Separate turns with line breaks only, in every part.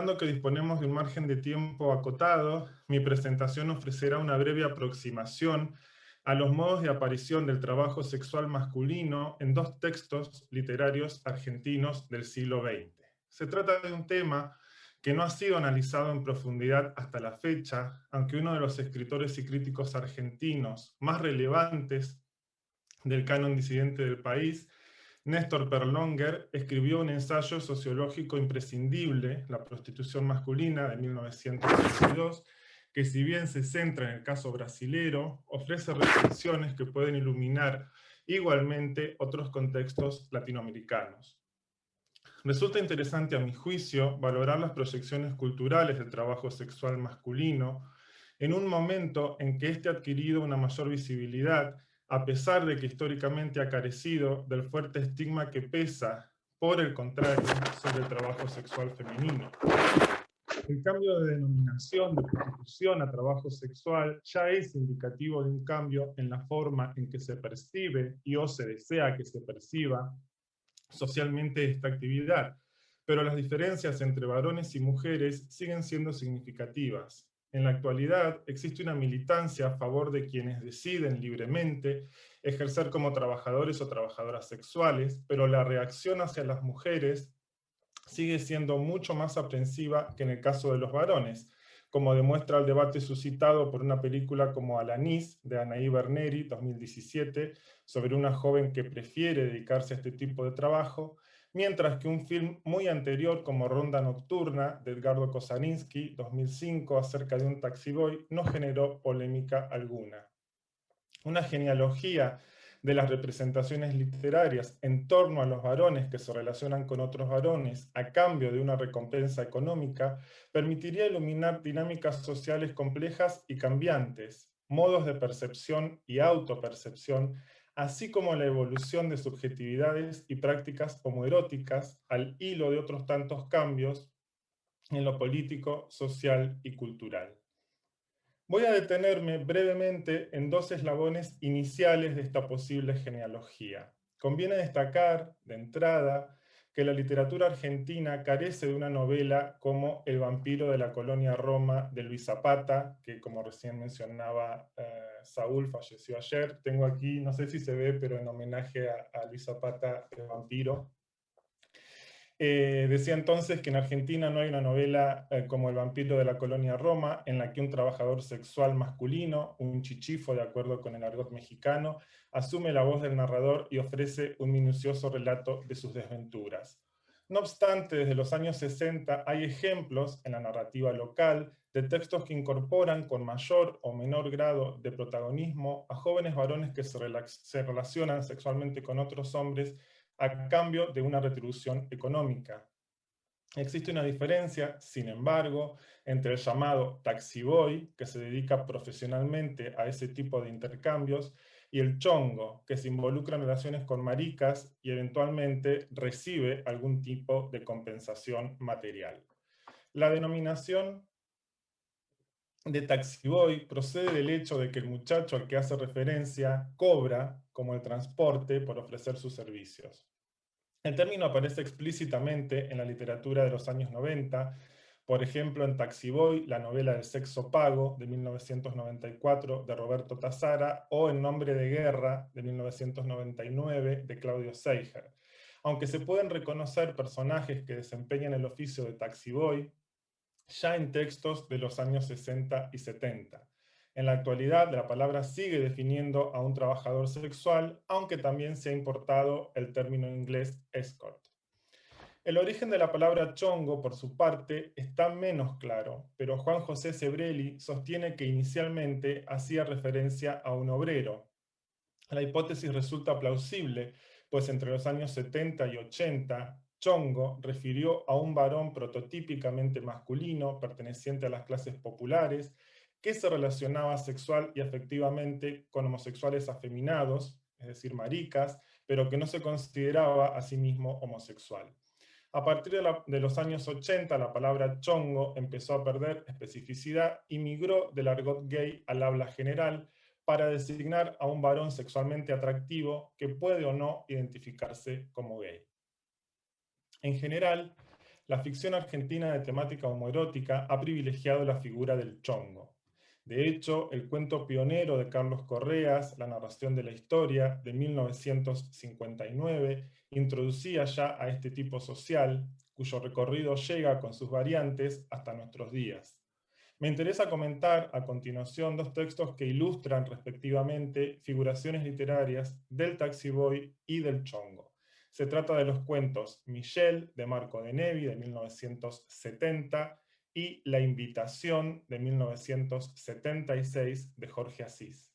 Dado que disponemos de un margen de tiempo acotado, mi presentación ofrecerá una breve aproximación a los modos de aparición del trabajo sexual masculino en dos textos literarios argentinos del siglo XX. Se trata de un tema que no ha sido analizado en profundidad hasta la fecha, aunque uno de los escritores y críticos argentinos más relevantes del canon disidente del país, Néstor Perlonger, escribió un ensayo sociológico imprescindible, La prostitución masculina, de 1982, que si bien se centra en el caso brasilero, ofrece reflexiones que pueden iluminar igualmente otros contextos latinoamericanos. Resulta interesante, a mi juicio, valorar las proyecciones culturales del trabajo sexual masculino en un momento en que éste ha adquirido una mayor visibilidad, a pesar de que históricamente ha carecido del fuerte estigma que pesa, por el contrario, sobre el trabajo sexual femenino. El cambio de denominación de prostitución a trabajo sexual ya es indicativo de un cambio en la forma en que se percibe y o se desea que se perciba socialmente esta actividad, pero las diferencias entre varones y mujeres siguen siendo significativas. En la actualidad existe una militancia a favor de quienes deciden libremente ejercer como trabajadores o trabajadoras sexuales, pero la reacción hacia las mujeres sigue siendo mucho más aprensiva que en el caso de los varones, como demuestra el debate suscitado por una película como Alanis, de Anaí Berneri, 2017, sobre una joven que prefiere dedicarse a este tipo de trabajo, mientras que un film muy anterior como Ronda Nocturna, de Edgardo Kosaninsky, 2005, acerca de un taxiboy, no generó polémica alguna. Una genealogía de las representaciones literarias en torno a los varones que se relacionan con otros varones a cambio de una recompensa económica permitiría iluminar dinámicas sociales complejas y cambiantes, modos de percepción y autopercepción, así como la evolución de subjetividades y prácticas homoeróticas al hilo de otros tantos cambios en lo político, social y cultural. Voy a detenerme brevemente en dos eslabones iniciales de esta posible genealogía. Conviene destacar, de entrada, que la literatura argentina carece de una novela como El vampiro de la colonia Roma de Luis Zapata, que como recién mencionaba Saúl, falleció ayer. Tengo aquí, no sé si se ve, pero en homenaje a Luis Zapata, El vampiro. Decía entonces que en Argentina no hay una novela como El vampiro de la colonia Roma, en la que un trabajador sexual masculino, un chichifo de acuerdo con el argot mexicano, asume la voz del narrador y ofrece un minucioso relato de sus desventuras. No obstante, desde los años 60 hay ejemplos en la narrativa local de textos que incorporan con mayor o menor grado de protagonismo a jóvenes varones que se relacionan sexualmente con otros hombres a cambio de una retribución económica. Existe una diferencia, sin embargo, entre el llamado taxiboy, que se dedica profesionalmente a ese tipo de intercambios, y el chongo, que se involucra en relaciones con maricas y eventualmente recibe algún tipo de compensación material. La denominación de taxiboy procede del hecho de que el muchacho al que hace referencia cobra, como el transporte, por ofrecer sus servicios. El término aparece explícitamente en la literatura de los años 90, por ejemplo en Taxiboy, la novela del sexo pago de 1994 de Roberto Tazara, o En nombre de guerra de 1999 de Claudio Seiger. Aunque se pueden reconocer personajes que desempeñan el oficio de Taxiboy ya en textos de los años 60 y 70. En la actualidad, la palabra sigue definiendo a un trabajador sexual, aunque también se ha importado el término inglés escort. El origen de la palabra chongo, por su parte, está menos claro, pero Juan José Sebrelli sostiene que inicialmente hacía referencia a un obrero. La hipótesis resulta plausible, pues entre los años 70 y 80, chongo refirió a un varón prototípicamente masculino, perteneciente a las clases populares, que se relacionaba sexual y afectivamente con homosexuales afeminados, es decir, maricas, pero que no se consideraba a sí mismo homosexual. A partir de los años 80, la palabra chongo empezó a perder especificidad y migró del argot gay al habla general para designar a un varón sexualmente atractivo que puede o no identificarse como gay. En general, la ficción argentina de temática homoerótica ha privilegiado la figura del chongo. De hecho, el cuento pionero de Carlos Correas, La narración de la historia, de 1959, introducía ya a este tipo social, cuyo recorrido llega con sus variantes hasta nuestros días. Me interesa comentar a continuación dos textos que ilustran respectivamente figuraciones literarias del Taxi Boy y del chongo. Se trata de los cuentos Michel, de Marco de Nevi, de 1970, y La invitación, de 1976, de Jorge Asís.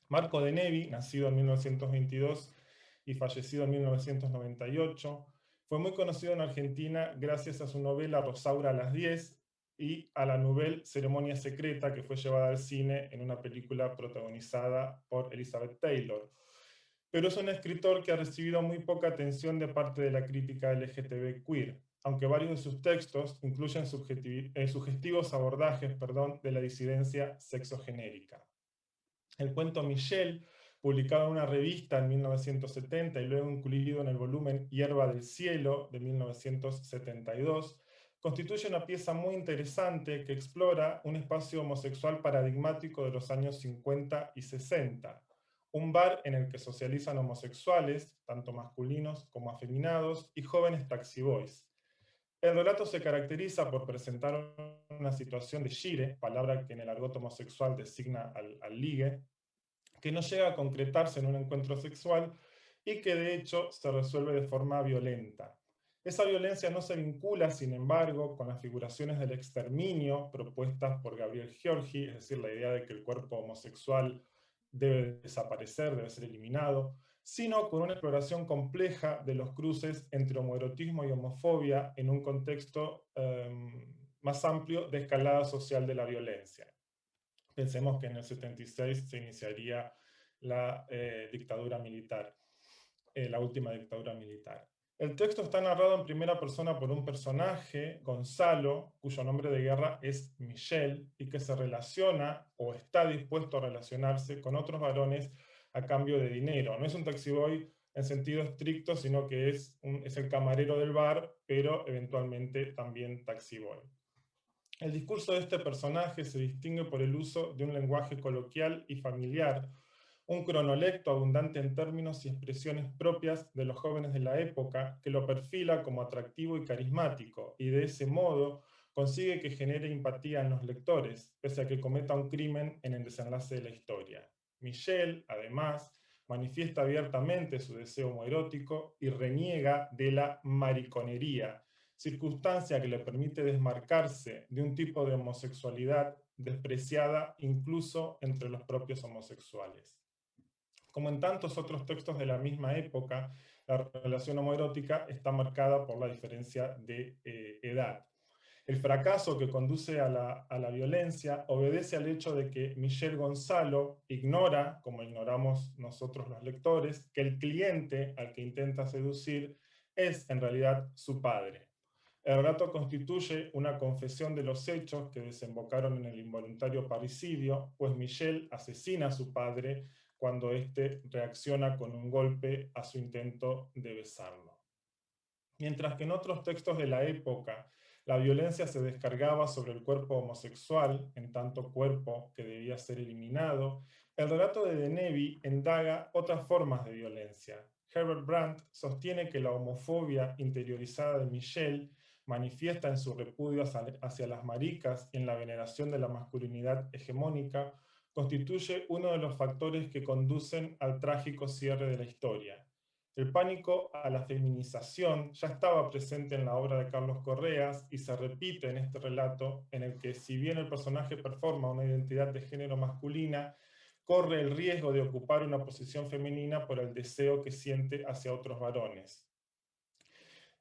Marco de Nevi, nacido en 1922 y fallecido en 1998, fue muy conocido en Argentina gracias a su novela Rosaura a las 10 y a la novela Ceremonia Secreta, que fue llevada al cine en una película protagonizada por Elizabeth Taylor. Pero es un escritor que ha recibido muy poca atención de parte de la crítica LGTB queer, aunque varios de sus textos incluyen sugestivos abordajes de la disidencia sexogenérica. El cuento Michel, publicado en una revista en 1970 y luego incluido en el volumen Hierba del Cielo de 1972, constituye una pieza muy interesante que explora un espacio homosexual paradigmático de los años 50 y 60, un bar en el que socializan homosexuales, tanto masculinos como afeminados, y jóvenes taxiboys. El relato se caracteriza por presentar una situación de gire, palabra que en el argot homosexual designa al ligue, que no llega a concretarse en un encuentro sexual y que de hecho se resuelve de forma violenta. Esa violencia no se vincula, sin embargo, con las figuraciones del exterminio propuestas por Gabriel Giorgi, es decir, la idea de que el cuerpo homosexual debe desaparecer, debe ser eliminado, sino con una exploración compleja de los cruces entre homoerotismo y homofobia en un contexto más amplio de escalada social de la violencia. Pensemos que en el 76 se iniciaría la dictadura militar, la última dictadura militar. El texto está narrado en primera persona por un personaje, Gonzalo, cuyo nombre de guerra es Michel, y que se relaciona o está dispuesto a relacionarse con otros varones a cambio de dinero. No es un taxiboy en sentido estricto, sino que es el camarero del bar, pero eventualmente también taxiboy. El discurso de este personaje se distingue por el uso de un lenguaje coloquial y familiar, un cronolecto abundante en términos y expresiones propias de los jóvenes de la época, que lo perfila como atractivo y carismático, y de ese modo consigue que genere empatía en los lectores, pese a que cometa un crimen en el desenlace de la historia. Michel, además, manifiesta abiertamente su deseo homoerótico y reniega de la mariconería, circunstancia que le permite desmarcarse de un tipo de homosexualidad despreciada incluso entre los propios homosexuales. Como en tantos otros textos de la misma época, la relación homoerótica está marcada por la diferencia de edad. El fracaso que conduce a la violencia obedece al hecho de que Michel Gonzalo ignora, como ignoramos nosotros los lectores, que el cliente al que intenta seducir es en realidad su padre. El relato constituye una confesión de los hechos que desembocaron en el involuntario parricidio, pues Michel asesina a su padre cuando éste reacciona con un golpe a su intento de besarlo. Mientras que en otros textos de la época la violencia se descargaba sobre el cuerpo homosexual, en tanto cuerpo que debía ser eliminado, el relato de Nevi indaga otras formas de violencia. Herbert Brandt sostiene que la homofobia interiorizada de Michel manifiesta en su repudio hacia las maricas y en la veneración de la masculinidad hegemónica, constituye uno de los factores que conducen al trágico cierre de la historia. El pánico a la feminización ya estaba presente en la obra de Carlos Correas y se repite en este relato en el que, si bien el personaje performa una identidad de género masculina, corre el riesgo de ocupar una posición femenina por el deseo que siente hacia otros varones.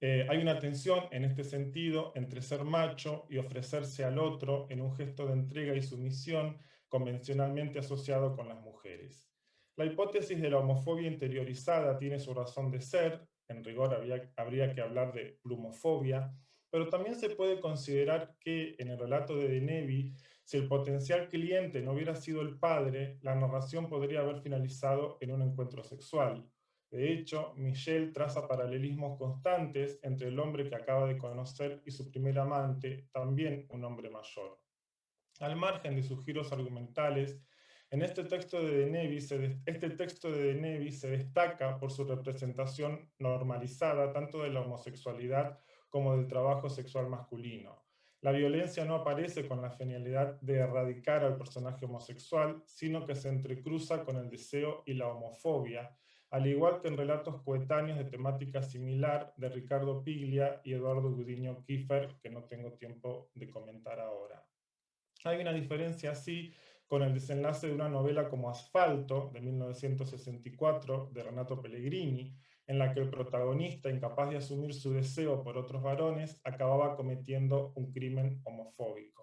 Hay una tensión en este sentido entre ser macho y ofrecerse al otro en un gesto de entrega y sumisión convencionalmente asociado con las mujeres. La hipótesis de la homofobia interiorizada tiene su razón de ser, en rigor habría que hablar de plumofobia, pero también se puede considerar que en el relato de Nevi, si el potencial cliente no hubiera sido el padre, la narración podría haber finalizado en un encuentro sexual. De hecho, Michel traza paralelismos constantes entre el hombre que acaba de conocer y su primer amante, también un hombre mayor. Al margen de sus giros argumentales, en este texto de Denevi se destaca por su representación normalizada tanto de la homosexualidad como del trabajo sexual masculino. La violencia no aparece con la finalidad de erradicar al personaje homosexual, sino que se entrecruza con el deseo y la homofobia, al igual que en relatos coetáneos de temática similar de Ricardo Piglia y Eduardo Gudiño Kiefer, que no tengo tiempo de comentar ahora. Hay una diferencia así con el desenlace de una novela como Asfalto, de 1964, de Renato Pellegrini, en la que el protagonista, incapaz de asumir su deseo por otros varones, acababa cometiendo un crimen homofóbico.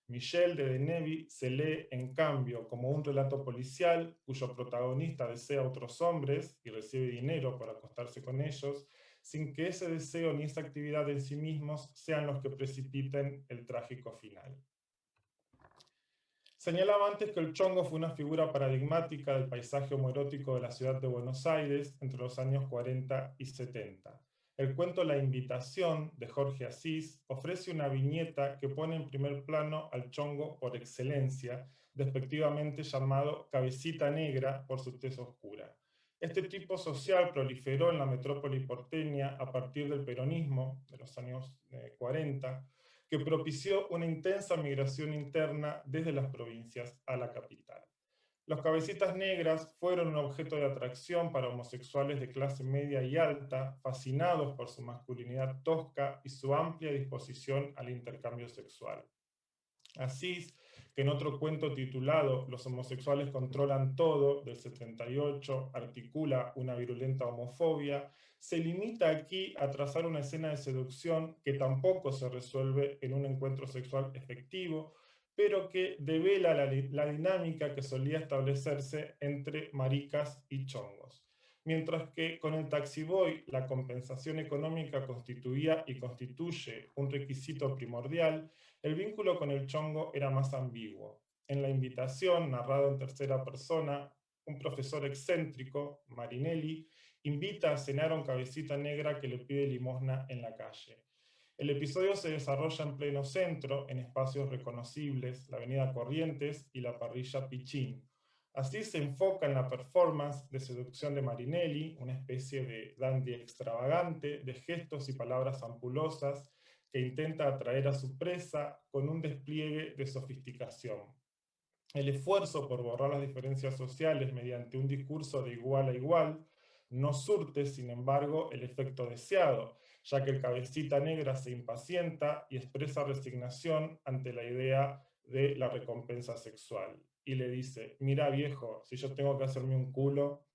Michel de Denevi se lee, en cambio, como un relato policial cuyo protagonista desea a otros hombres y recibe dinero por acostarse con ellos, sin que ese deseo ni esa actividad en sí mismos sean los que precipiten el trágico final. Señalaba antes que el chongo fue una figura paradigmática del paisaje homoerótico de la ciudad de Buenos Aires entre los años 40 y 70. El cuento La Invitación, de Jorge Asís, ofrece una viñeta que pone en primer plano al chongo por excelencia, despectivamente llamado Cabecita Negra por su tez oscura. Este tipo social proliferó en la metrópoli porteña a partir del peronismo de los años 40, que propició una intensa migración interna desde las provincias a la capital. Los cabecitas negras fueron un objeto de atracción para homosexuales de clase media y alta, fascinados por su masculinidad tosca y su amplia disposición al intercambio sexual. Asís, que en otro cuento titulado Los homosexuales controlan todo, del 78, articula una virulenta homofobia, se limita aquí a trazar una escena de seducción que tampoco se resuelve en un encuentro sexual efectivo, pero que devela la dinámica que solía establecerse entre maricas y chongos. Mientras que con el Taxi Boy la compensación económica constituía y constituye un requisito primordial, el vínculo con el chongo era más ambiguo. En La Invitación, narrado en tercera persona, un profesor excéntrico, Marinelli, invita a cenar a un cabecita negra que le pide limosna en la calle. El episodio se desarrolla en pleno centro, en espacios reconocibles, la avenida Corrientes y la parrilla Pichín. Así se enfoca en la performance de seducción de Marinelli, una especie de dandy extravagante, de gestos y palabras ampulosas, que intenta atraer a su presa con un despliegue de sofisticación. El esfuerzo por borrar las diferencias sociales mediante un discurso de igual a igual no surte, sin embargo, el efecto deseado, ya que el cabecita negra se impacienta y expresa resignación ante la idea de la recompensa sexual. Y le dice, mira viejo, si yo tengo que hacerme un culo.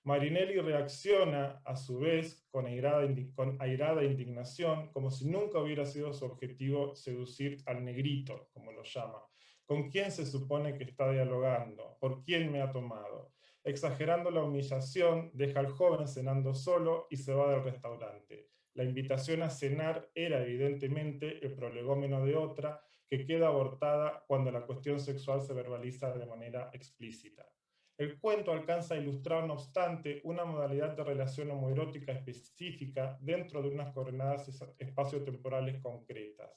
Marinelli reacciona a su vez con airada indignación, como si nunca hubiera sido su objetivo seducir al negrito, como lo llama. ¿Con quién se supone que está dialogando? ¿Por quién me ha tomado? Exagerando la humillación, deja al joven cenando solo y se va del restaurante. La invitación a cenar era evidentemente el prolegómeno de otra que queda abortada cuando la cuestión sexual se verbaliza de manera explícita. El cuento alcanza a ilustrar, no obstante, una modalidad de relación homoerótica específica dentro de unas coordenadas espaciotemporales concretas.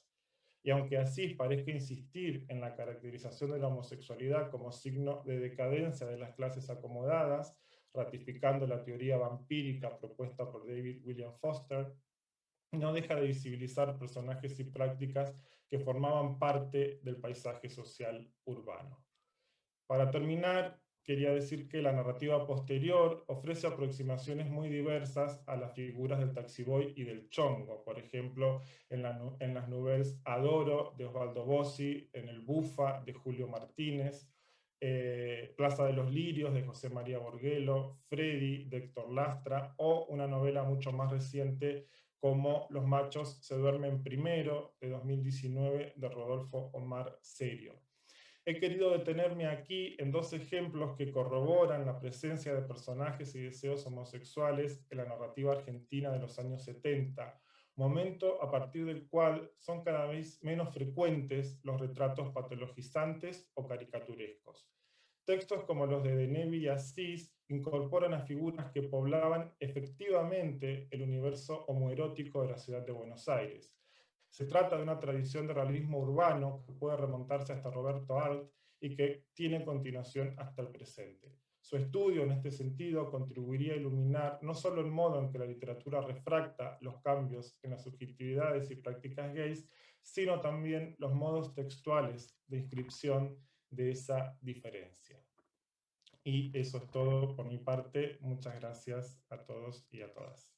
Y aunque Asís parezca insistir en la caracterización de la homosexualidad como signo de decadencia de las clases acomodadas, ratificando la teoría vampírica propuesta por David William Foster, no deja de visibilizar personajes y prácticas que formaban parte del paisaje social urbano. Para terminar, quería decir que la narrativa posterior ofrece aproximaciones muy diversas a las figuras del taxiboy y del chongo. Por ejemplo, en las novelas Adoro, de Osvaldo Bossi, en El Bufa, de Julio Martínez, Plaza de los Lirios, de José María Borguelo, Freddy, de Héctor Lastra, o una novela mucho más reciente como Los machos se duermen primero, de 2019, de Rodolfo Omar Serio. He querido detenerme aquí en dos ejemplos que corroboran la presencia de personajes y deseos homosexuales en la narrativa argentina de los años 70, momento a partir del cual son cada vez menos frecuentes los retratos patologizantes o caricaturescos. textos como los de Denevi y Asís incorporan a figuras que poblaban efectivamente el universo homoerótico de la ciudad de Buenos Aires. Se trata de una tradición de realismo urbano que puede remontarse hasta Roberto Arlt y que tiene continuación hasta el presente. Su estudio, en este sentido, contribuiría a iluminar no solo el modo en que la literatura refracta los cambios en las subjetividades y prácticas gays, sino también los modos textuales de inscripción de esa diferencia. Y eso es todo por mi parte. Muchas gracias a todos y a todas.